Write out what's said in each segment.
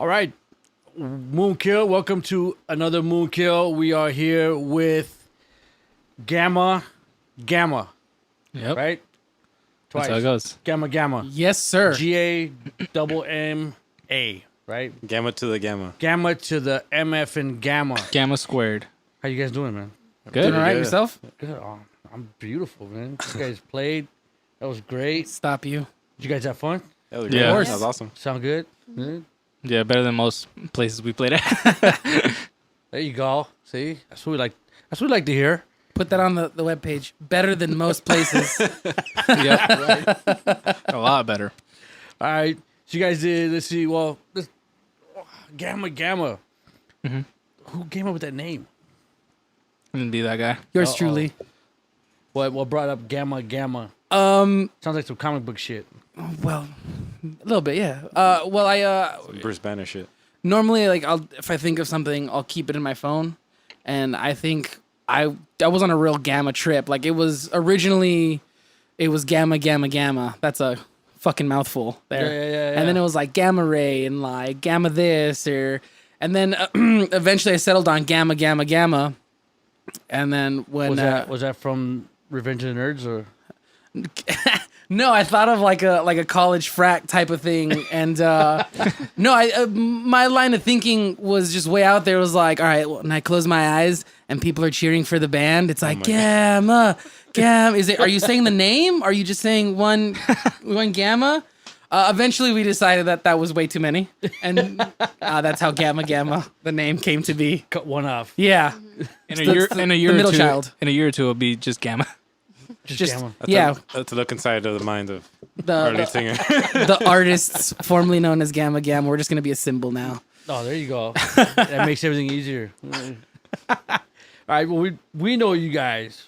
All right, MoonKILL. Welcome to another MoonKILL. We are here with Gamma. Yep. Right? Twice. That's how it goes. Gamma. Yes, sir. GAMMA. Right? Gamma to the gamma. Gamma to the MF and Gamma. Gamma squared. How you guys doing, man? Good. Doing all right good. yourself? Good. Oh, I'm beautiful, man. You guys played. That was great. Stop you. Did you guys have fun? That was Yeah. great. Of course. That was awesome. Sound good? Good. Yeah, better than most places we played at. There you go. See? That's what we like. That's what we like to hear. Put that on the webpage. Better than most places. Yep. A lot better. All right. So you guys did, let's see, Gamma. Mm-hmm. Who came up with that name? Wouldn't be that guy. Yours Uh-oh. truly. What brought up Gamma? Um. Sounds like some comic book shit. Well, a little bit, yeah. Well, I Bruce Banner shit. normally if I think of something, I'll keep it in my phone, and I think I was on a real Gamma trip. Like it was originally, it was Gamma. That's a fucking mouthful there. Yeah. And then it was like Gamma Ray and like Gamma this and then eventually I settled on Gamma. And then when Was that from Revenge of the Nerds or? no, I thought of like a college frat type of thing, and no, my line of thinking was just way out there. It was like, all right, when I close my eyes and people are cheering for the band, it's like Gamma. Are you saying the name? Are you just saying one Gamma? Eventually, we decided that was way too many, and that's how Gamma the name came to be. Cut one off. Yeah, In a year the or middle two, child. In a year or two, it'll be just Gamma. Just Gamma. That's a look inside of the mind of the our lead singer. the artists formerly known as Gamma. We're just gonna be a symbol now. Oh, there you go. That makes everything easier. All right. Well, we know you guys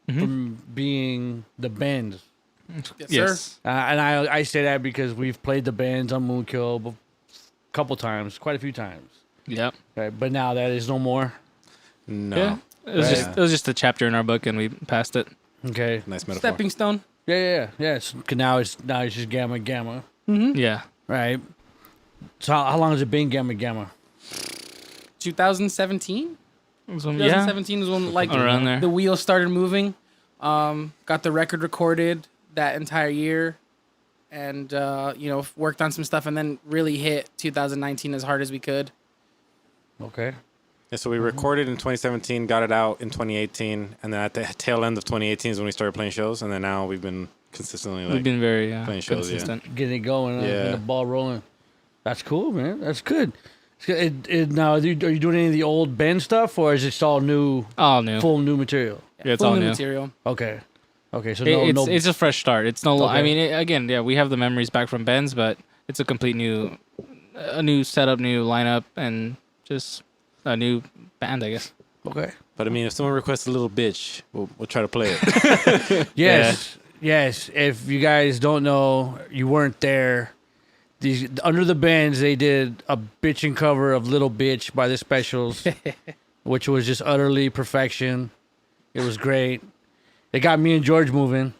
from being the band. Yes. And I say that because we've played the bands on MoonKILL a couple times, quite a few times. Yep. Right, but now that is no more. No. Yeah. It was just a chapter in our book, and we passed it. Okay. Nice metaphor. Stepping stone. Yeah. So now it's just Gamma. Yeah. Right. So how long has it been Gamma? 2017. Yeah. 2017 was when like Around there. the wheels started moving. Got the record recorded that entire year, and worked on some stuff, and then really hit 2019 as hard as we could. Okay. Yeah, so we recorded in 2017, got it out in 2018, and then at the tail end of 2018 is when we started playing shows, and then now we've been consistently We've been very playing shows, consistent. Getting it going. Yeah. Getting the ball rolling. That's cool, man. That's good. Now, are you doing any of the old band stuff, or is it all new? All new. Full new material. Yeah, it's Full all new new. material. Okay. So It's a fresh start. It's no. Okay. I mean, again, yeah, we have the memories back from Ben's, but it's a complete new setup, new lineup, and just a new band, I guess. Okay. But I mean, if someone requests a little bitch, we'll try to play it. Yes. If you guys don't know, you weren't there. These under the bands, they did a bitchin' cover of "Little Bitch" by the Specials, which was just utterly perfection. It was great. It got me and George moving,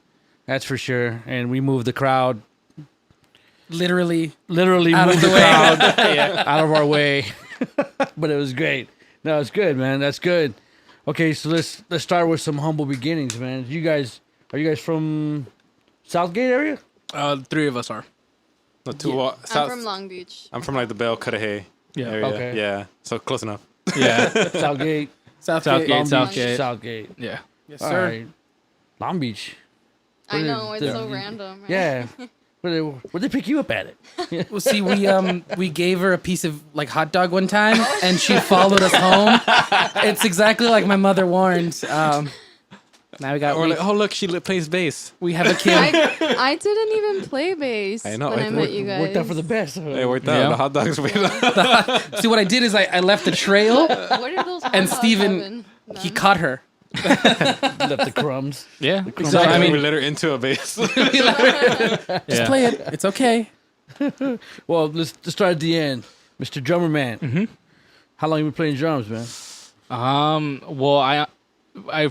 that's for sure, and we moved the crowd. Literally Literally moved the way. crowd out of our way. But it was great. No, it's good, man. That's good. Okay, so let's start with some humble beginnings, man. Are you guys from Southgate area? 3 of us are. No, I'm from Long Beach. I'm from like the Bell Cudahy Yeah. area. Okay. Yeah, so close enough. Yeah. Southgate. Southgate. Long Beach, Southgate. Southgate. Yeah. yes, All sir. right. Long Beach. I know, it's Yeah. so random. Right? Yeah. Where'd they pick you up at it? Well, see, we gave her a piece of like hot dog one time, and she followed us home. It's exactly like my mother warned. Now we got Or like, oh look, she plays bass. we have a kid. I didn't even play bass I know, when it I met you guys. Worked out for the best. It worked out. Yeah. The hot dogs were up. See, what I did is I left the trail. What are those? And hot dogs Steven, oven He done? caught her. Left the crumbs. Yeah. Exactly. I I mean, mean- we let her into a bass. Just Yeah. play it. It's okay. Well, let's start at the end. Mr. Drummer Man. Mm-hmm. How long you been playing drums, man? Well, I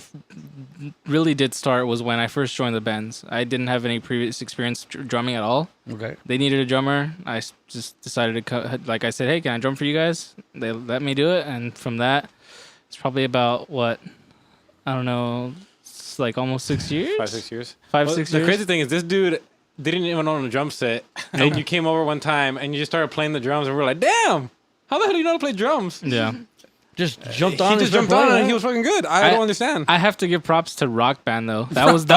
really did start was when I first joined the bands. I didn't have any previous experience drumming at all. Okay. They needed a drummer. I just decided to like I said, hey, can I drum for you guys? They let me do it, and from that, it's probably about what, I don't know, it's like almost 6 years. 5-6 years. 5-6 The years. crazy thing is, this dude didn't even own a drum set, and you came over one time and you just started playing the drums, and we were like, damn, how the hell do you know how to play drums? Yeah. Just jumped on. He just jumped on and he was fucking good. I don't understand. I have to give props to Rock Band though. That was the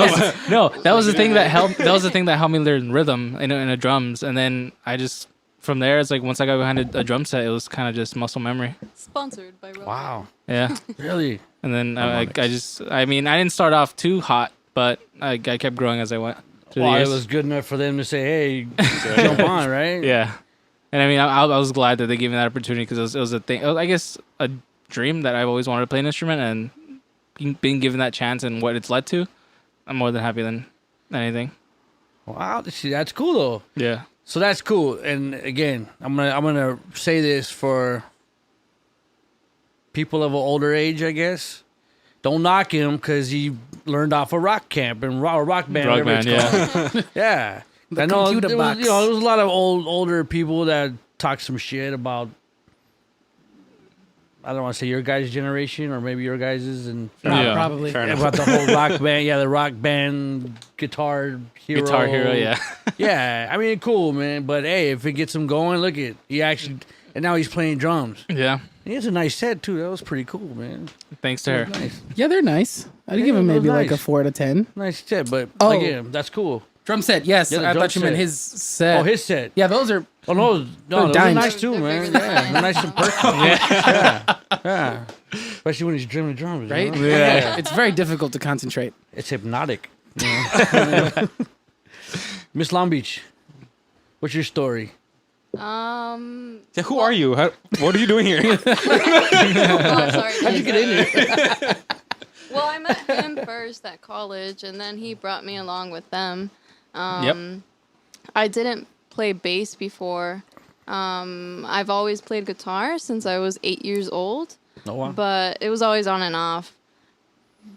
thing that helped. That was the thing that helped me learn rhythm in a drums, and then I just from there it's like once I got behind a drum set, it was kind of just muscle memory. Sponsored by Rob. Wow. Yeah, Really? and then I didn't start off too hot, but I kept growing as I went. through the Well, it years. was good enough for them to say, "Hey, jump on," right? Yeah, and I mean I was glad that they gave me that opportunity because it was a thing. It was, I guess a dream that I've always wanted to play an instrument, and being given that chance and what it's led to, I'm more than happy than anything. Wow. See, that's cool though. Yeah. So that's cool. And again, I'm gonna say this for people of an older age, I guess. Don't knock him because he learned off a rock camp and rock band. Rock whatever band, it's yeah. called. Yeah. The I know computer there was, box. there was a lot of older people that talk some shit about. I don't want to say your guys' generation or maybe your guys's and Yeah. Probably. Fair enough. about the whole rock band. Yeah, the rock band guitar hero. Guitar Hero, yeah. Yeah, I mean, cool, man. But hey, if it gets him going, look at he actually, and now he's playing drums. Yeah. He has a nice set too. That was pretty cool, man. Thanks to her. Nice, Yeah, they're nice. I'd Yeah, give him they're maybe like a nice. 4 out of 10. nice set. But Oh. again, that's cool. Drum set, yes. Yeah, the I drum thought you meant set. his set. Oh, his set. Yeah, those are. Oh no, no, those are dimes. nice too, They're man. very Yeah, they're nice and perfect. Yeah. Especially when he's drumming drums, Right? You know? Yeah. It's very difficult to concentrate. It's hypnotic. You know? Miss Long Beach, what's your story? Yeah, who are you? What are you doing here? Oh, sorry. How'd you get in here? Well, I met him first at college, and then he brought me along with them. Yep. I didn't play bass before. I've always played guitar since I was 8 years old, Oh, wow. but it was always on and off.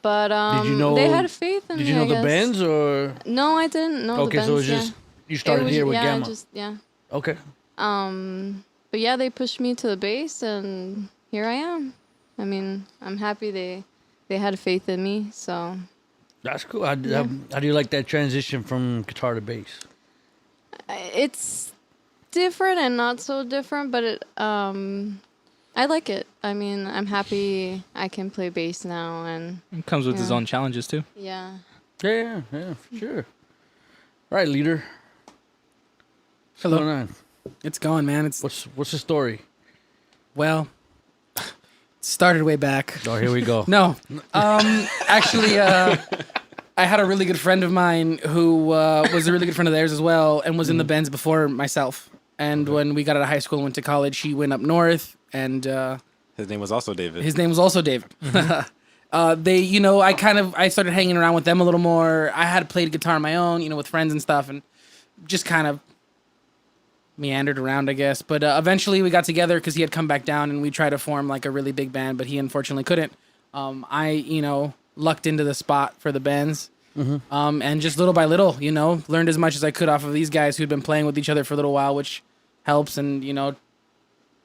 But Did you know? they had faith in me. Did you know I the guess. bands or? No, I didn't know the Okay, bands. so it was yeah. just you started It was- here with yeah, Gamma. yeah. Okay. But yeah, they pushed me to the bass, and here I am. I mean, I'm happy they had faith in me. So That's cool. How do you like that transition from guitar to bass? it's different and not so different, but I like it. I mean, I'm happy I can play bass now, and It comes with its Yeah. own challenges too. yeah. Yeah, for sure. All right, leader. What's Hello. going on? It's going, man. It's What's the story? well, it started way back. Oh, here we go. No, actually, I had a really good friend of mine who was a really good friend of theirs as well, and was in the bands before myself. And when we got out of high school and went to college, he went up north, and His name was also David. his name was also David. I started hanging around with them a little more. I had played guitar on my own, with friends and stuff, and just kind of meandered around, I guess. But eventually we got together because he had come back down, and we tried to form like a really big band, but he unfortunately couldn't. I lucked into the spot for the bands. And just little by little, learned as much as I could off of these guys who'd been playing with each other for a little while, which helps, and,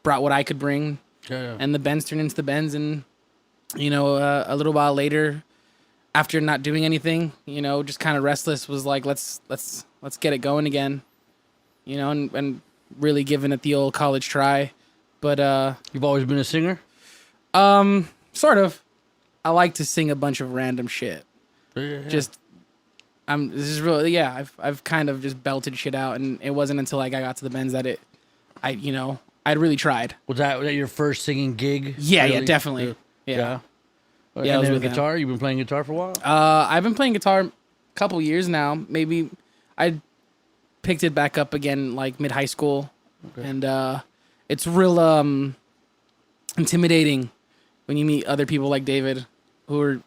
brought what I could bring. Yeah. And the bends turned into the bends, and, a little while later, after not doing anything, just kind of restless, was like, let's get it going again, and really giving it the old college try. But, You've always been a singer? sort of. I like to sing a bunch of random shit. Yeah. Just this is really, yeah, I've kind of just belted shit out, and it wasn't until like I got to the bends that I'd really tried. Was that your first singing gig? Yeah, really? definitely. Yeah. Yeah, Yeah, I and was then with them. guitar. You've been playing guitar for a while. I've been playing guitar a couple years now. Maybe I picked it back up again like mid high school, and it's real intimidating when you meet other people like David who are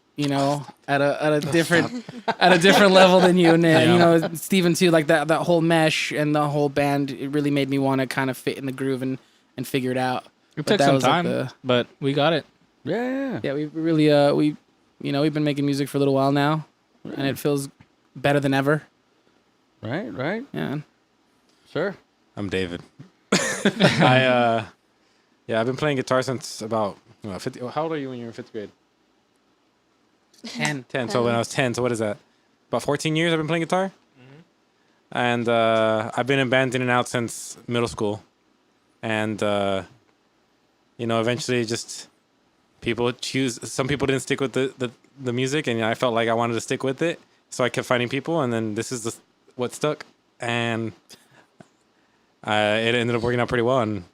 at a different level than you, and Steven too. Like that whole mesh and the whole band, it really made me want to kind of fit in the groove and figure it out. It But took that some was, like, time, but we got it. Yeah. Yeah, we really we we've been making music for a little while now, and it feels better than ever. Right. Yeah. Sir? I'm David. I've been playing guitar since about 50. How old are you when you were in 5th grade? 10. 10. So when I was 10, so what is that? About 14 years I've been playing guitar. And I've been in bands in and out since middle school. And, eventually just some people didn't stick with the music, and I felt like I wanted to stick with it. So I kept finding people, and then this is what stuck. And it ended up working out pretty well, and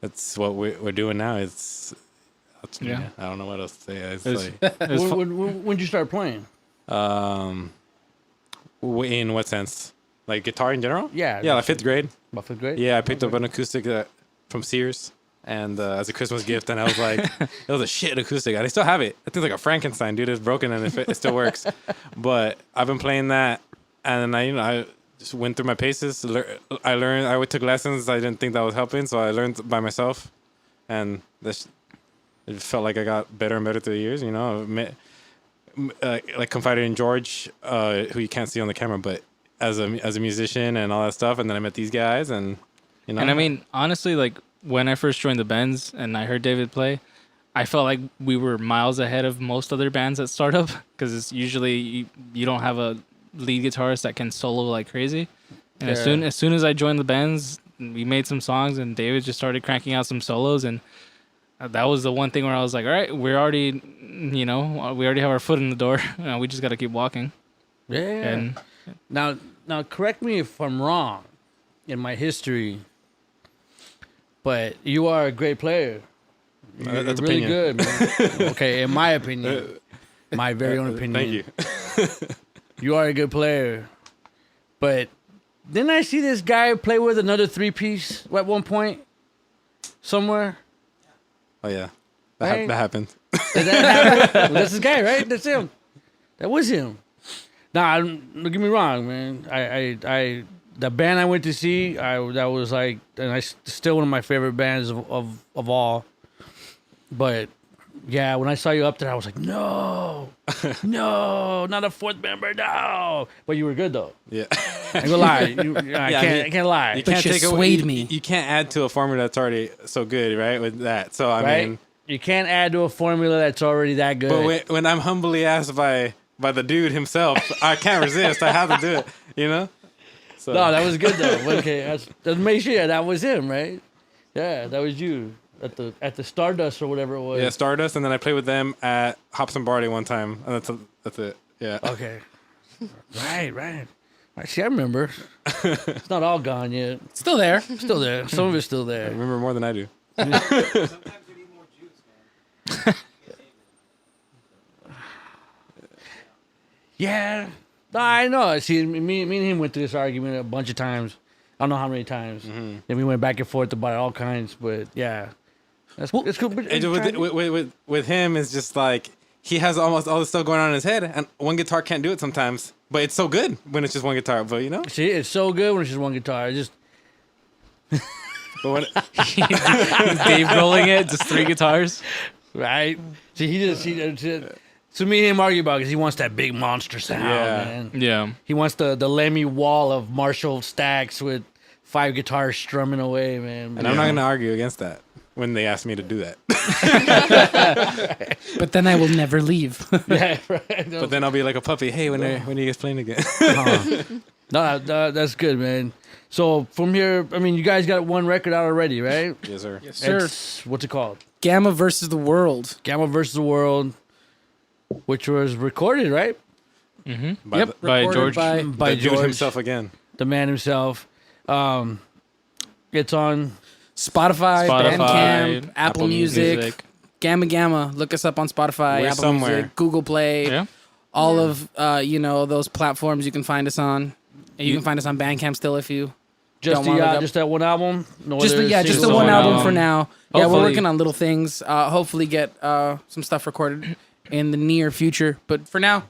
that's what we're doing now. I don't know what else to say. When did you start playing? In what sense? Like guitar in general? Yeah. Yeah, like 5th grade. About 5th grade? Yeah, I picked up an acoustic from Sears, and as a Christmas gift, and I was like, it was a shit acoustic. I still have it. I think it's like a Frankenstein, dude. It's broken, and it still works. But I've been playing that, and I just went through my paces. I learned. I took lessons. I didn't think that was helping, so I learned by myself, and it felt like I got better and better through the years. Like confided in George, who you can't see on the camera, but as a musician and all that stuff. And then I met these guys, and And I mean, honestly, like when I first joined the bands and I heard David play, I felt like we were miles ahead of most other bands that start up, because it's usually you don't have a lead guitarist that can solo like crazy. And as soon as I joined the bands, we made some songs, and David just started cranking out some solos, and that was the one thing where I was like, all right, we already have our foot in the door. We just got to keep walking. Yeah. And Now, correct me if I'm wrong in my history, but you are a great player. You're that's really opinion. good, man. Okay, in my opinion, my very own opinion. Thank you. You are a good player, but didn't I see this guy play with another 3-piece at one point somewhere? Oh yeah, Right? that happened. Did that happen? Well, that's this guy, right? That's him. That was him. Nah, don't get me wrong, man. I the band I went to see, that was like, and still one of my favorite bands of all. But yeah, when I saw you up there, I was like, no, not a 4th member, no. But you were good though. Yeah. I ain't gonna lie. I can't lie. You But can't you take away. swayed me. You can't add to a formula that's already so good, right? With that, so I Right? mean, You can't add to a formula that's already that good. but when I'm humbly asked by the dude himself, I can't resist. I have to do it. So No, that was good though. Okay, let's make sure that was him, right? Yeah, that was you at the Stardust or whatever it was. yeah, Stardust, and then I played with them at Hops and Barley one time, and that's it. Yeah. Okay. Right. See, I remember. It's not all gone yet. Still there. Still there. Some of it's still I there. remember more than I do. Sometimes you need more juice, man. Yeah. No, I know. See, me and him went through this argument a bunch of times. I don't know how many times. Then we went back and forth about all kinds. But yeah, it's cool. But With him, it's just like he has almost all this stuff going on in his head, and one guitar can't do it sometimes. But it's so good when it's just one guitar. But see, it's so good when it's just one guitar. It's just but when Dave rolling it, just 3 guitars. right. See, so me and him argue about because he wants that big monster sound, Yeah. man. Yeah. He wants the Lemmy wall of Marshall stacks with 5 guitars strumming away, man. and I'm not gonna argue against that when they ask me to do that. But then I will never leave. Yeah, right. But then I'll be like a puppy. Hey, when are you guys playing again? No, that's good, man. So from here, I mean, you guys got one record out already, right? Yes, sir. Sure. What's it called? Gamma versus the world. Gamma versus the World, which was recorded, right? By Yep. By recorded George. by By the dude George himself again. the man himself. It's on. Spotify, Spotify, Bandcamp, Apple Apple Music, Music. Gamma. Look us up on Spotify, We're Apple somewhere. Music, Google Play, Yeah. all of those platforms you can find us on. And you can find us on Bandcamp still if you Just don't wanna look up. just that one album. No just other just the singles? one one album album. for now. Yeah, we're Hopefully- working on little things. Hopefully get some stuff recorded in the near future. But for now,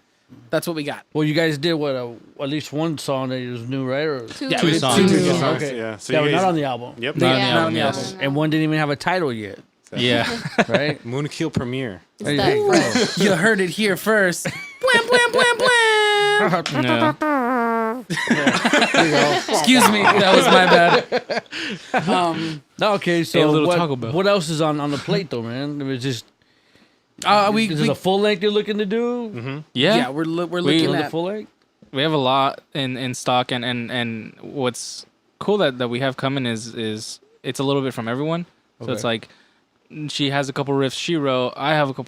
that's what we got. Well, you guys did at least one song that was new, right? Or Two. Two Two songs. new Two songs. songs, Okay. yeah. So that you was guys, not on the album. Yep. Not on the Yeah, album, not on the yes. album. And one didn't even have a title yet. Yeah. right? MoonKIll premiere. It's There that you fresh. You heard it here first. Blam, blam, blam, blam. Yeah. Excuse me, that was my bad. No, okay, Hey, a so little Taco Bell. what else is on the plate though, man? It was just We is it a full length you're looking to do? yeah, we're looking On the at full length? We have a lot in stock, and what's cool that we have coming is it's a little bit from everyone. So it's Okay. like she has a couple riffs she wrote. I have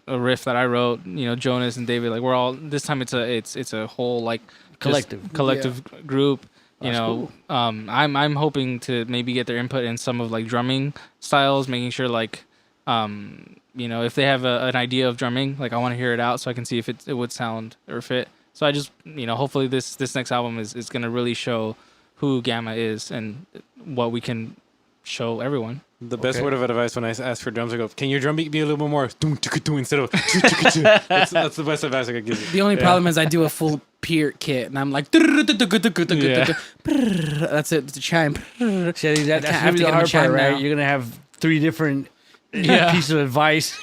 a riff that I wrote. You know, Jonas and David. Like we're all this time. It's a whole like just Collective. group. You That's know, I'm hoping to maybe get their input in some of like drumming styles, making sure like you know, if they have an idea of drumming, like I want to hear it out so I can see if it would sound or fit. So I just, you know, hopefully this next album is going to really show who Gamma is and what we can show everyone. The best Okay. word of advice when I ask for drums, I go, "Can your drum beat be a little bit more doom instead of?" That's the best advice I could give you. the only problem is I do a full peer kit and I'm like that's it, it's a chime. See, I think that's I gonna have be to the get him a hard part, chime right? now. You're gonna have 3 different pieces of advice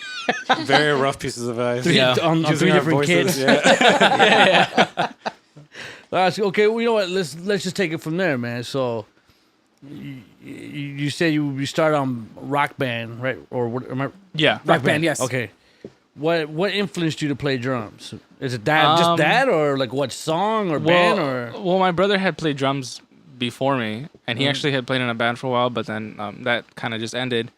Very rough pieces of advice. on Using 3 our different voices, kits. Yeah. Okay, well, you know what? Let's just take it from there, man. So, you said you start on Rock Band, right? Or what? Am I, Yeah. Rock band, yes. Okay. What influenced you to play drums? Is it that just that, or like what song or band or? Well, my brother had played drums before me, and he actually had played in a band for a while, but then that kind of just ended.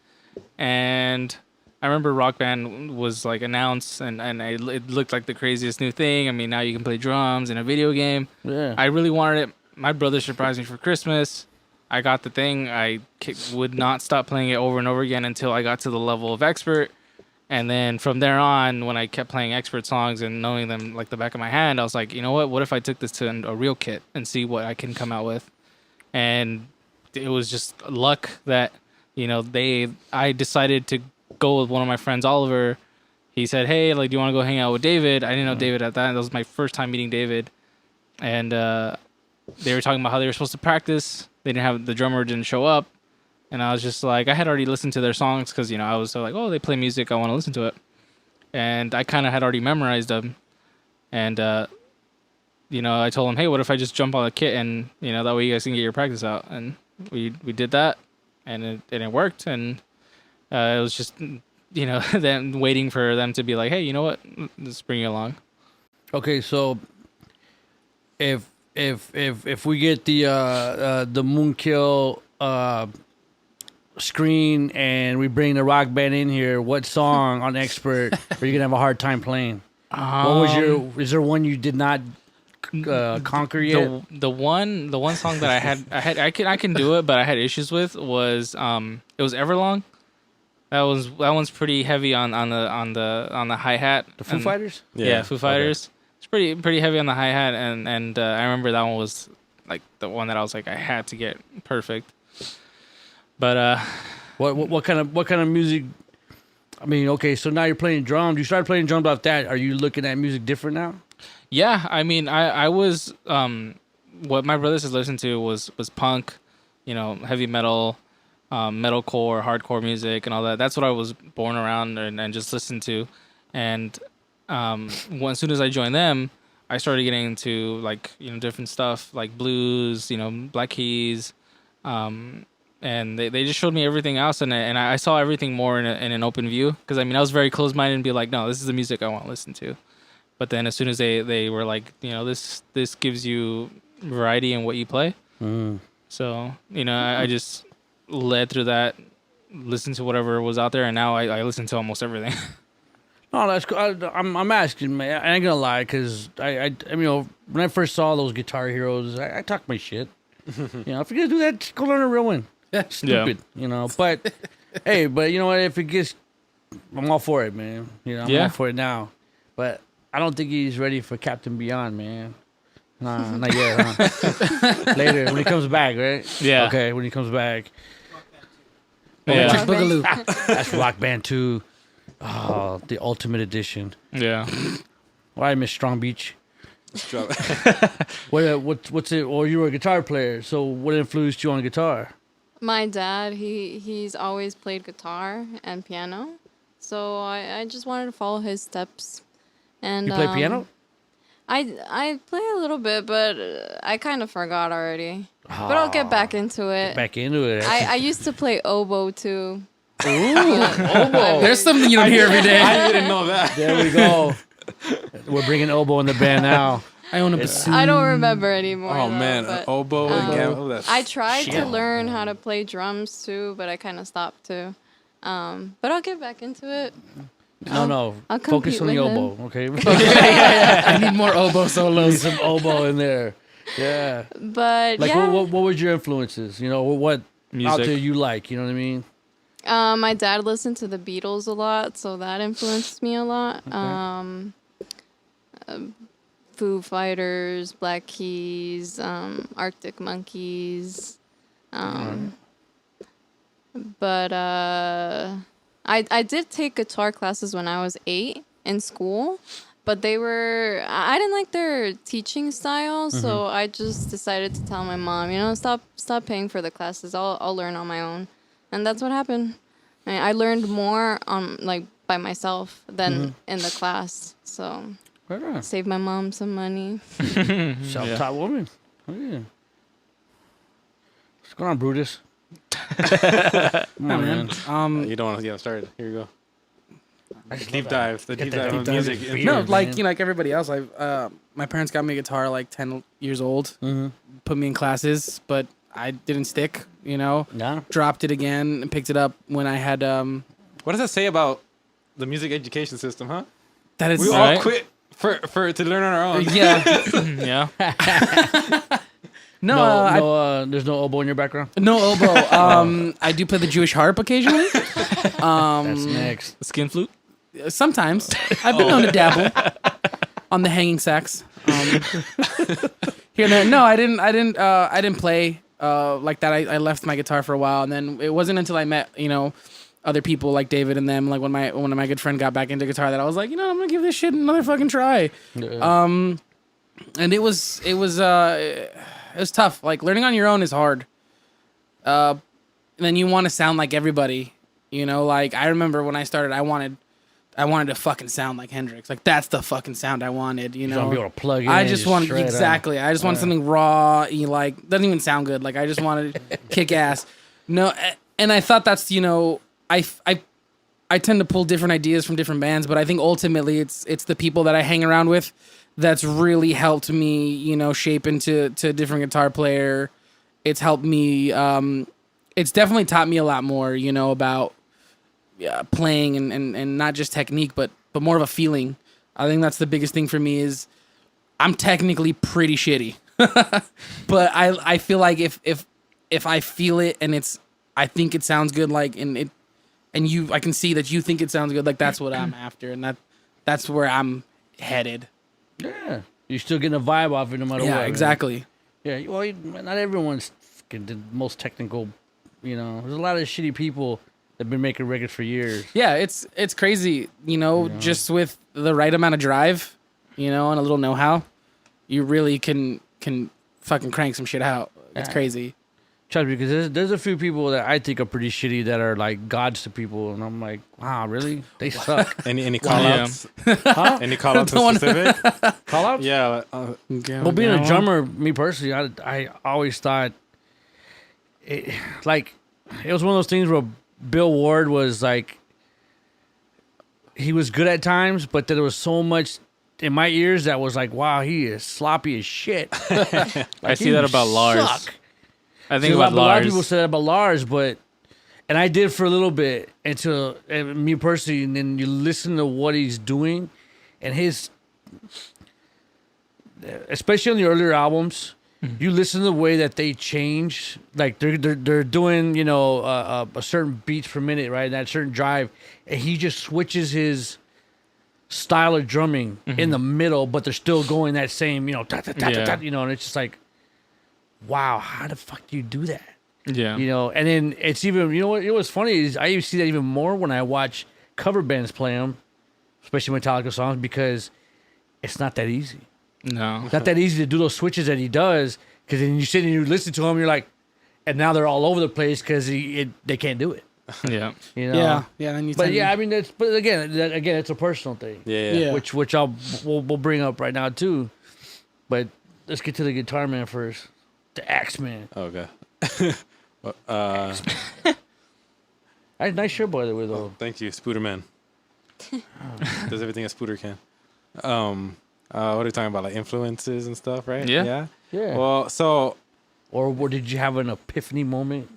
And I remember Rock Band was like announced, and it looked like the craziest new thing. I mean, now you can play drums in a video game. Yeah. I really wanted it. My brother surprised me for Christmas. I got the thing. I would not stop playing it over and over again until I got to the level of expert. And then from there on, when I kept playing expert songs and knowing them like the back of my hand, I was like, you know what? What if I took this to a real kit and see what I can come out with? And it was just luck that, you know, I decided to go with one of my friends, Oliver. He said, hey, like, do you want to go hang out with David? I didn't know David at that. That was my first time meeting David. And they were talking about how they were supposed to practice. The drummer didn't show up. And I was just like, I had already listened to their songs because, you know, I was so like, oh, they play music. I want to listen to it. And I kind of had already memorized them. And, you know, I told him, hey, what if I just jump on the kit and, you know, that way you guys can get your practice out. And we did that. And it worked. And it was just, you know, then waiting for them to be like, hey, you know what? Let's bring you along. Okay, so if we get the MoonKIll screen and we bring the Rock Band in here, what song on expert are you gonna have a hard time playing? What was is there one you did not conquer yet? The one song that I can do it, but I had issues with was it was Everlong. That one's pretty heavy on the hi hat. The Foo Fighters? Yeah, Foo Fighters. It's pretty heavy on the hi hat, and I remember that one was like the one that I was like I had to get perfect. But What kind of music? I mean, okay, so now you're playing drums. You started playing drums off that. Are you looking at music different now? yeah, I mean, I was what my brothers had listened to was punk, you know, heavy metal, metalcore, hardcore music, and all that. That's what I was born around and just listened to. And as soon as I joined them, I started getting into like, you know, different stuff like blues, you know, Black Keys, and they just showed me everything else, and I saw everything more in an open view. Because I mean, I was very closed-minded and be like, no, this is the music I want to listen to. But then as soon as they were like, you know, this gives you variety in what you play. So, you know, I just led through that, listened to whatever was out there, and now I listen to almost everything. No, that's cool. I'm asking, man. I ain't gonna lie, because I you know, when I first saw those Guitar Heroes, I talk my shit. You know, if you're gonna do that, just go learn a real one. Stupid, you know. But hey, but you know what? If it gets, I'm all for it, man. You know, I'm all for it now. But I don't think he's ready for Captain Beyond, man. Nah, not yet. Huh? Later, when he comes back, right? Yeah. Okay, when he comes back. Yeah. Electric Boogaloo. That's Rock Band 2. Oh, the Ultimate Edition. Yeah. Why I miss Strong Beach. What's it? Well, you were a guitar player, so what influenced you on guitar? My dad, he's always played guitar and piano, so I just wanted to follow his steps. And You play piano? I play a little bit, but I kind of forgot already. But I'll get back into it. Back into it. I used to play oboe too. oboe. There's something you don't hear every day. I didn't know that. There we go. We're bringing oboe in the band now. I own a bassoon. I don't remember anymore. Oh though, man, but, oboe again. Oh, that's I tried to Shit. learn how to play drums too, but I kind of stopped too. But I'll get back into it. No. I'll Focus compete on the with him. oboe, okay? I need more oboe Need solos. some oboe in there. Yeah. But Like, yeah, what was your influences? You know, what out there Music. you like? You know what I mean? my dad listened to the Beatles a lot, so that influenced me a lot. Foo Fighters, Black Keys, Arctic Monkeys. But I did take guitar classes when I was 8 in school, but I didn't like their teaching style, so I just decided to tell my mom, stop paying for the classes. I'll learn on my own, and that's what happened. I learned more by myself than in the class, so Right on. saved my mom some money. Self-taught woman. Oh, yeah. What's going on, Brutus? Come on, man. you don't want to get started. Here you go. I just Deep love dive. The Get deep that dive deep of dive. music. Weird. No, man. like everybody else. My parents got me a guitar like 10 years old. Mhm. Put me in classes, but I didn't stick. No. Dropped it again and picked it up when I had. What does that say about the music education system, huh? That is We all Right. quit for to learn on our own. yeah. Yeah. No, There's no oboe in your background. no oboe. I do play the Jewish harp occasionally. That's next. Skin flute. Sometimes I've been known to dabble on the hanging sax. Here and there. No, I didn't play like that. I left my guitar for a while, and then it wasn't until I met other people like David and them, like when my good friend got back into guitar, that I was like, I'm gonna give this shit another fucking try. Yeah. And it was tough. Like learning on your own is hard. And then you want to sound like everybody, Like I remember when I started, I wanted to fucking sound like Hendrix. Like that's the fucking sound I wanted, You don't be able to plug in. I just wanted shred out. exactly. I just wanted something raw. Like doesn't even sound good. Like I just wanted kick ass. No, and I thought that's I tend to pull different ideas from different bands, but I think ultimately it's the people that I hang around with that's really helped me, shape into a different guitar player. It's helped me. It's definitely taught me a lot more, about playing and not just technique, but more of a feeling. I think that's the biggest thing for me is I'm technically pretty shitty, but I feel like if I feel it and I think it sounds good, like I can see that you think it sounds good, like that's what I'm after, and that's where I'm headed. Yeah. You're still getting a vibe off it no matter what. Yeah, man. exactly. Yeah. Well, not everyone's the most technical. There's a lot of shitty people that've been making records for years. Yeah, it's crazy, just with the right amount of drive, and a little know-how, you really can fucking crank some shit out. It's Yeah. crazy. Trust me, because there's a few people that I think are pretty shitty that are like gods to people, and I'm like, wow, really? They suck. Any call outs? Huh? Any call outs Don't wanna- specific? Call outs? Yeah. Well, being a drummer, me personally, I always thought it was one of those things where Bill Ward was like, he was good at times, but then there was so much in my ears that was like, wow, he is sloppy as shit. I see that about Lars. Suck. I think See, about a lot of Lars. people said that about Lars, and I did for a little bit until me personally, and then you listen to what he's doing, and especially on the earlier albums, you listen to the way that they change. Like they're doing, a certain beats per minute, right? That certain drive, and he just switches his style of drumming in the middle, but they're still going that same, and it's just like, wow, how the fuck do you do that? Yeah. And then it's even, what's funny is I even see that even more when I watch cover bands play them, especially Metallica songs, because it's not that easy. No. It's not that easy to do those switches that he does, because then you sit and you listen to him, you're like, and now they're all over the place because they can't do it. Yeah. You know? Yeah. Then you But tend yeah, to- I mean, again, it's a personal thing. Yeah. Which we'll bring up right now too. But let's get to the guitar man first. The Axeman. Okay. Nice shirt, by the way, though. Thank you, Spooderman. Does everything a Spooder can. What are we talking about? Like influences and stuff, right? Yeah. Yeah. Well, so Or did you have an epiphany moment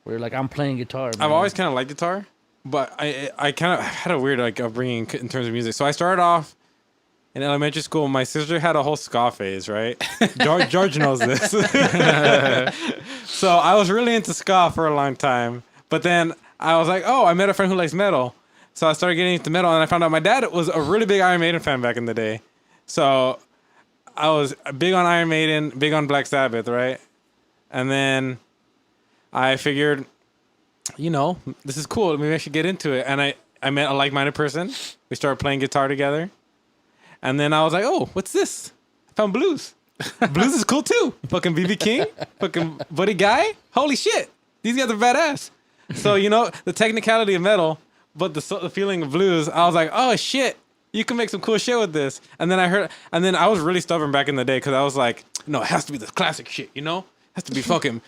where like I'm playing guitar? Man. I've always kind of liked guitar, but I kind of had a weird like upbringing in terms of music. So I started off in elementary school. My sister had a whole ska phase, right? George knows this. So I was really into ska for a long time, but then I was like, oh, I met a friend who likes metal. So I started getting into metal, and I found out my dad was a really big Iron Maiden fan back in the day. So I was big on Iron Maiden, big on Black Sabbath, right? And then I figured, this is cool. Maybe I should get into it. And I met a like-minded person. We started playing guitar together. And then I was like, oh, what's this? I found blues. Blues is cool too. Fucking B.B. King, fucking Buddy Guy. Holy shit. These guys are badass. So, the technicality of metal, but the feeling of blues, I was like, oh shit, you can make some cool shit with this. And then I was really stubborn back in the day because I was like, no, it has to be the classic shit, It has to be fucking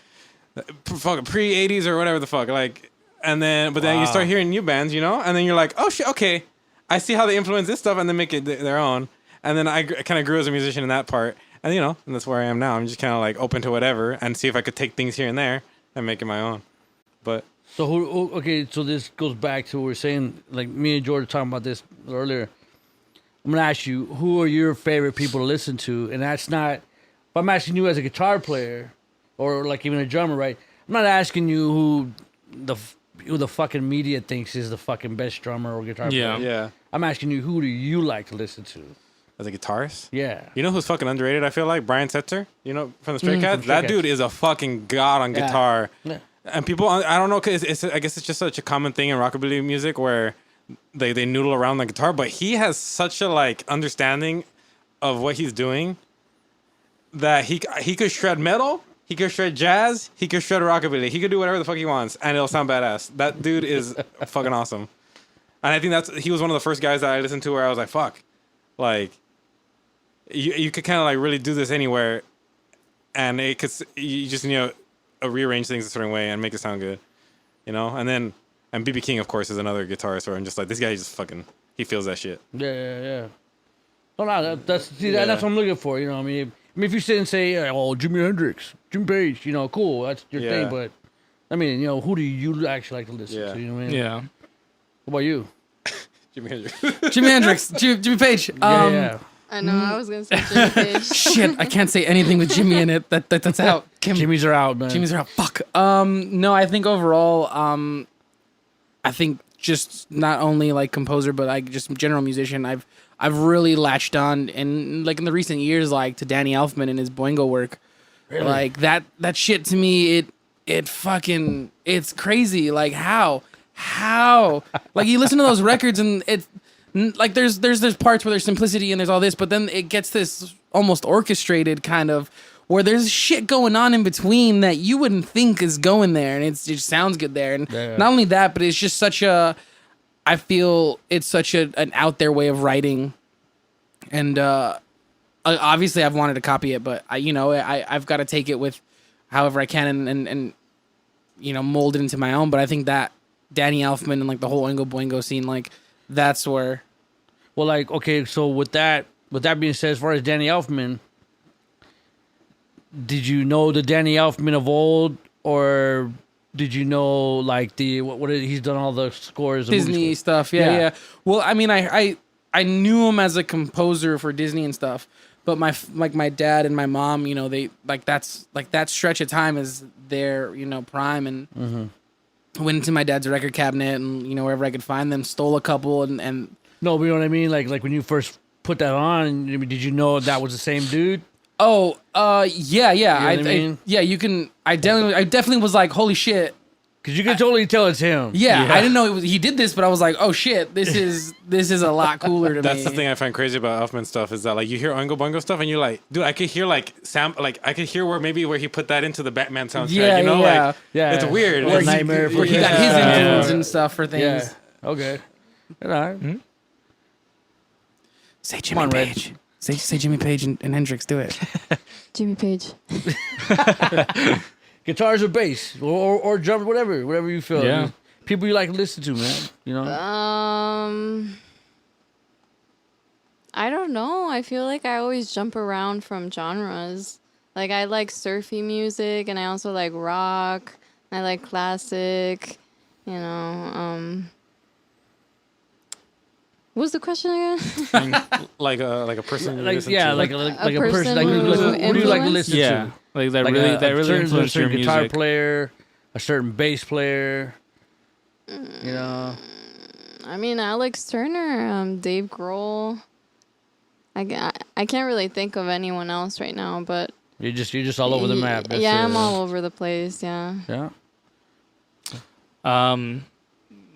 pre-80s or whatever the fuck. Like, but then you start hearing new bands, and then you're like, oh shit, okay. I see how they influence this stuff and then make it their own. And then I kind of grew as a musician in that part. And, and that's where I am now. I'm just kind of like open to whatever and see if I could take things here and there and make it my own. But So so this goes back to what we were saying, like me and George were talking about this earlier. I'm going to ask you, who are your favorite people to listen to? And that's not, if I'm asking you as a guitar player or like even a drummer, right? I'm not asking you who the fucking media thinks is the fucking best drummer or guitar player. yeah, I'm asking you, who do you like to listen to? as a guitarist. Yeah. You know who's fucking underrated, I feel like? Brian Setzer, from the Stray Cats? Stray That Cats. dude is a fucking god on guitar. Yeah. And people, I don't know, cause I guess it's just such a common thing in rockabilly music where they noodle around the guitar, but he has such a like understanding of what he's doing that he could shred metal, he could shred jazz, he could shred rockabilly, he could do whatever the fuck he wants, and it'll sound badass. That dude is fucking awesome. And I think he was one of the first guys that I listened to where I was like, fuck, like you could kind of like really do this anywhere, and it could you just rearrange things a certain way and make it sound good, and B.B. King, of course, is another guitarist where I'm just like, this guy just fucking, he feels that shit. Yeah. Oh, no, that's what I'm looking for, I mean, if you sit and say, oh, Jimi Hendrix, Jim Page, cool, that's your thing, but, I mean, who do you actually like to listen to, you know what I mean? Yeah. What about you? Jimi Hendrix. Jimi Hendrix, Jimmy Page. Yeah. I know, I was going to say Jimmy Page. Shit, I can't say anything with Jimmy in it. That's out. Jimmy's are out, man. Jimmy's are out. Fuck. No, I think overall, I think just not only like composer, but like just general musician. I've really latched on, and like in the recent years, like to Danny Elfman and his boingo work. Really? Like that shit to me, it's crazy. Like how, like you listen to those records and it's like there's parts where there's simplicity and there's all this, but then it gets this almost orchestrated kind of where there's shit going on in between that you wouldn't think is going there, and it just sounds good there. And not only that, but it's just I feel it's such an out there way of writing, and obviously I've wanted to copy it, but I've got to take it with however I can and mold it into my own. But I think that Danny Elfman and like the whole Oingo Boingo scene, like that's where. Well, like, okay, so with that being said, as far as Danny Elfman, did you know the Danny Elfman of old, or did you know like he's done all the scores of Disney movie stuff? Yeah. Well, I mean, I knew him as a composer for Disney and stuff, but my dad and my mom, they like that's like that stretch of time is their prime, and went into my dad's record cabinet and wherever I could find them, stole a couple and. No, but you know what I mean? Like when you first put that on, did you know that was the same dude? Oh, yeah. You know what I mean? You can. I definitely was like, holy shit, Because you can totally tell it's him. Yeah, I didn't know he did this, but I was like, oh shit, this is a lot cooler to me. That's the thing I find crazy about Elfman stuff is that like you hear Oingo Boingo stuff and you're like, dude, I could hear like I could hear where he put that into the Batman soundtrack. Yeah, you know, yeah. like Yeah. it's weird. Or It's- Nightmare Where he got his influence and stuff for things. Yeah. Okay. All right. Say Jimmy on, Red. Page. Say Jimmy Page and Hendrix. Do it. Jimmy Page. Guitars or bass or drums, whatever you feel. Yeah. People you like to listen to, man. You know. I don't know. I feel like I always jump around from genres. Like I like surfy music, and I also like rock. I like classic. You know. What's the question again? like a person. you Like listen yeah, to. like a person. person Like, who who do you like to listen Yeah, to? like that Like really a certain influenced your guitar music. player, a certain bass player. You know. I mean, Alex Turner, Dave Grohl. I can't really think of anyone else right now, but You're just all over the map. That's yeah, it. I'm all over the place. Yeah. Yeah.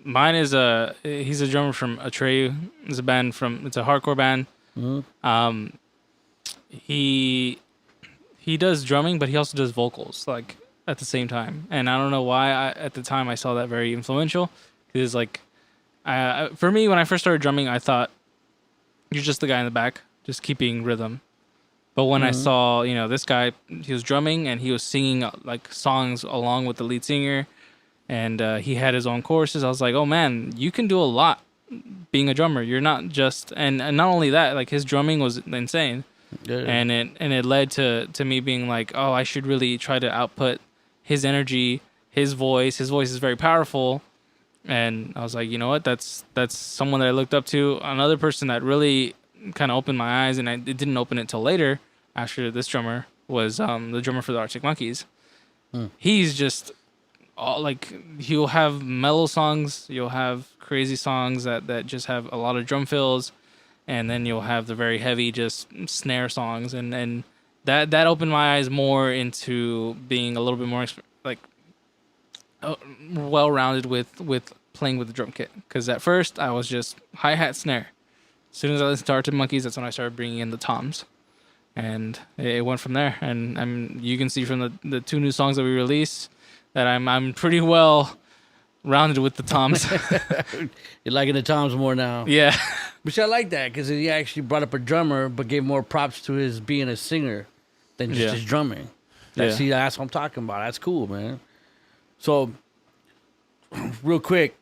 Mine is he's a drummer from Atreyu. It's a hardcore band. Mhm. He does drumming, but he also does vocals like at the same time. And I don't know why at the time I saw that very influential. Because like, for me when I first started drumming, I thought you're just the guy in the back, just keeping rhythm. But when I saw this guy, he was drumming and he was singing like songs along with the lead singer. And he had his own choruses. I was like, oh man, you can do a lot being a drummer. You're not just and not only that, like his drumming was insane. Yeah. And it led to me being like, oh, I should really try to output his energy, his voice. His voice is very powerful. And I was like, you know what? That's someone that I looked up to. Another person that really kind of opened my eyes, and it didn't open it till later after this drummer was the drummer for the Arctic Monkeys. He's just he'll have mellow songs, you'll have crazy songs that just have a lot of drum fills, and then you'll have the very heavy just snare songs, and that opened my eyes more into being a little bit more well-rounded with playing with the drum kit. Because at first I was just hi-hat snare. As soon as I listened to Arctic Monkeys, that's when I started bringing in the toms, and it went from there. And you can see from the two new songs that we released that I'm pretty well rounded with the toms. You're liking the toms more now. Yeah. Which I like that because he actually brought up a drummer, but gave more props to his being a singer than just his drumming. That's what I'm talking about. That's cool, man. So, real quick,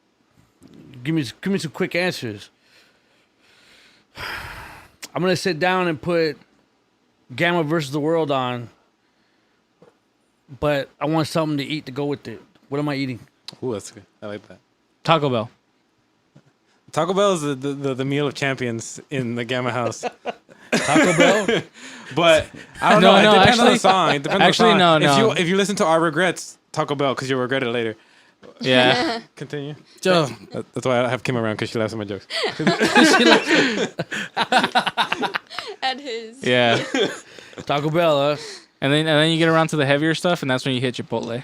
give me some quick answers. I'm gonna sit down and put Gamma versus the World on, but I want something to eat to go with it. What am I eating? Ooh, that's good. I like that. Taco Bell. Taco Bell is the meal of champions in the Gamma house. Taco Bell? But I don't No, know. no, It depends on the actually- song. It depends actually, on the song. no. If you listen to Our Regrets, Taco Bell, because you'll regret it later. Yeah. Continue. Joe, That's why I have Kim around, because she laughs at my jokes. At his. Yeah. Taco Bell, huh? And then you get around to the heavier stuff, and that's when you hit Chipotle.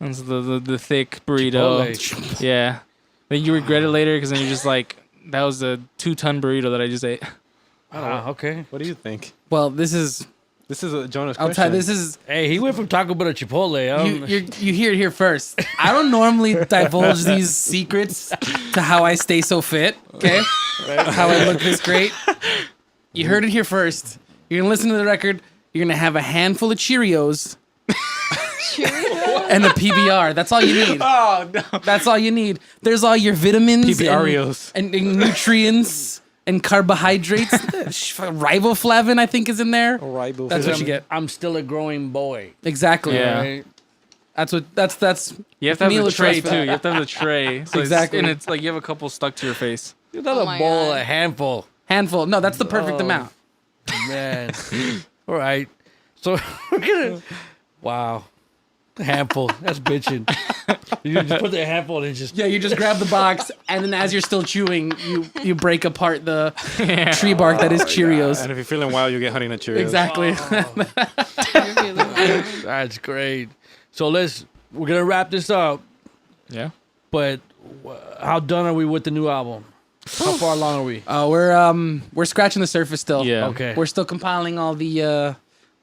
That's the thick burrito. Chipotle. Yeah. Then you regret it later because then you're just like, that was a 2-ton burrito that I just ate. Okay. What do you think? well, this is. This is a Jonas I'll question. tell you, this is. Hey, he went from Taco Bell to Chipotle. You hear it here first. I don't normally divulge these secrets to how I stay so fit. Okay, how I look this great. You heard it here first. You're gonna listen to the record. You're gonna have a handful of Cheerios and a PBR. That's all you need. Oh, no. That's all you need. There's all your vitamins, PBRios. and nutrients and carbohydrates. Riboflavin, I think, is in there. Riboflavin. That's what you get. I'm still a growing boy. Exactly. Yeah. Right? That's You have to have meal the of tray, trust. too. You have to have the tray. So Exactly. And it's like you have a couple stuck to your face. You're not Oh a my bowl, God. a handful. handful. No, that's the perfect amount. Man. All right. So we're gonna. Wow. A handful. That's bitching. You just put the handful and just. Yeah, you just grab the box, and then as you're still chewing, you break apart the tree bark that is Cheerios. And if you're feeling wild, you get Honey Nut Cheerios. Exactly. That's great. So we're gonna wrap this up. Yeah. But how done are we with the new album? How far along are we? We're scratching the surface still. Yeah. Okay. We're still compiling all the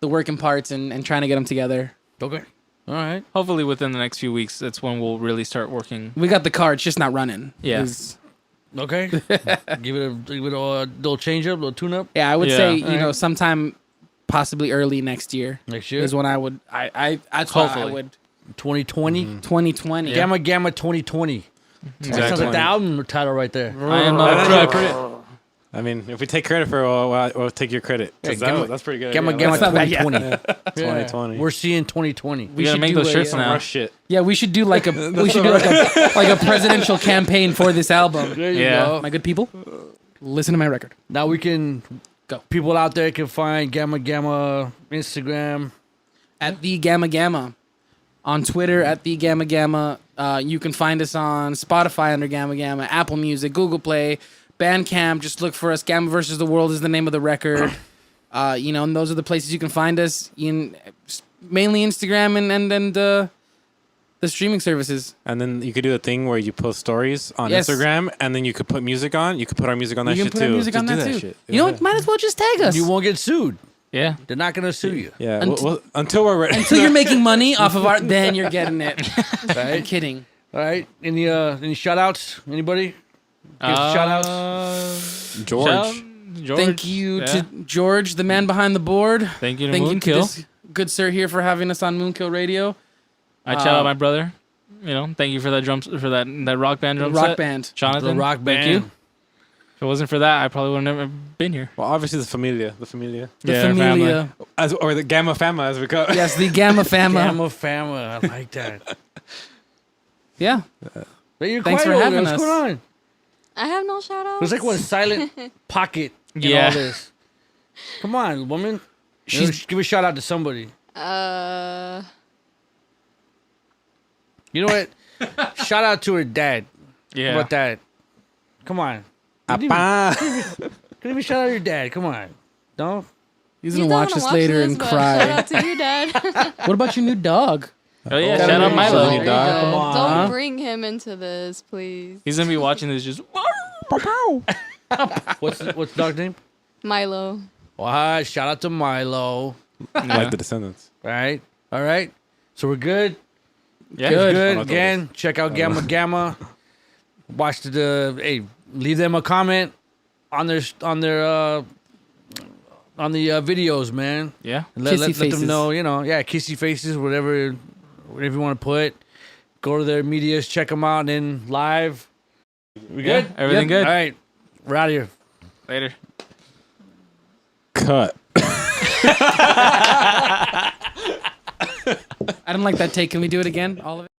working parts and trying to get them together. Okay. All right. Hopefully within the next few weeks, that's when we'll really start working. We got the car, it's just not running. Yeah. It's- Okay. give it a little change up, a little tune up Yeah, I would Yeah. say, Alright. sometime possibly early next year next year. is when I would that's what I Hopefully. would 2020. 2020. Gamma 2020. That sounds Exactly. like the album title right there. I am not a That's crook. I mean, if we take credit for it, we'll take your credit. 'Cause Gamma- that's pretty good. Gamma idea. Gamma That's not bad, 2020. yeah. 2020. We're seeing 2020. We gotta should make do those a, shirts uh, now. Rush shit. Yeah, we should do like a presidential campaign for this album. There you Yeah. go. My good people, listen to my record. Now we can Go. People out there can find Gamma Gamma Instagram. At the Gamma Gamma, on Twitter at the Gamma Gamma. You can find us on Spotify under Gamma Gamma, Apple Music, Google Play, Bandcamp. Just look for us. Gamma versus the World is the name of the record. And those are the places you can find us. Mainly Instagram and the streaming services. And then you could do a thing where you post stories on Yes. Instagram, and then you could put music on. You could put our music on that You shit can put our too. music Just on do that too. shit. You know what? Might as well just tag us. You won't get sued. Yeah. They're not gonna sue you. Yeah. Unt- Until we're ready. Until you're making money off of art, then you're getting it. I'm Right? kidding. All right. Any shout outs? Anybody? Give shout outs. George. George. Thank you Yeah. to George, the man behind the board. Thank you to Thank you to MoonKIll. this good sir here for having us on MoonKIll Radio. I shout out my brother. Thank you for that that rock band drum Rock set. band. Jonathan. The rock band. Thank you. If it wasn't for that, I probably would have never been here. Well, obviously the familia. The Yeah, Familia. Or the Gamma Fama, as we call it. Yes, the Gamma Fama. Gamma Fama. I like that. Yeah. But you're Thanks quiet for over having there. us. What's going on? I have no shout outs. There's like one silent pocket in Yeah. all this. Come on, woman. Give a shout out to somebody. You know what? Shout out to her dad. Yeah. How about that? Come on. Apa. Can even shout out your dad? Come on. No? He's You going to don't watch wanna this later this, and but cry. Shout out to you, Dad. What about your new dog? Oh yeah, Gotta shout out make Milo. sure you you dog. go. Come on. Don't bring him into this, please. He's gonna be watching this just. What's the dog's name? Milo. Wow, shout out to Milo. Like the Descendants. All right. All right. So we're good. Yeah. Good. Oh, Again, check out Gamma Gamma. Watch hey, leave them a comment on their videos, man. Yeah. And let Kissy faces. them know, kissy faces, whatever you want to put. Go to their medias, check them out, and then live. We good? Everything good. All right. We're out of here. Later. Cut. I didn't like that take. Can we do it again? All of it?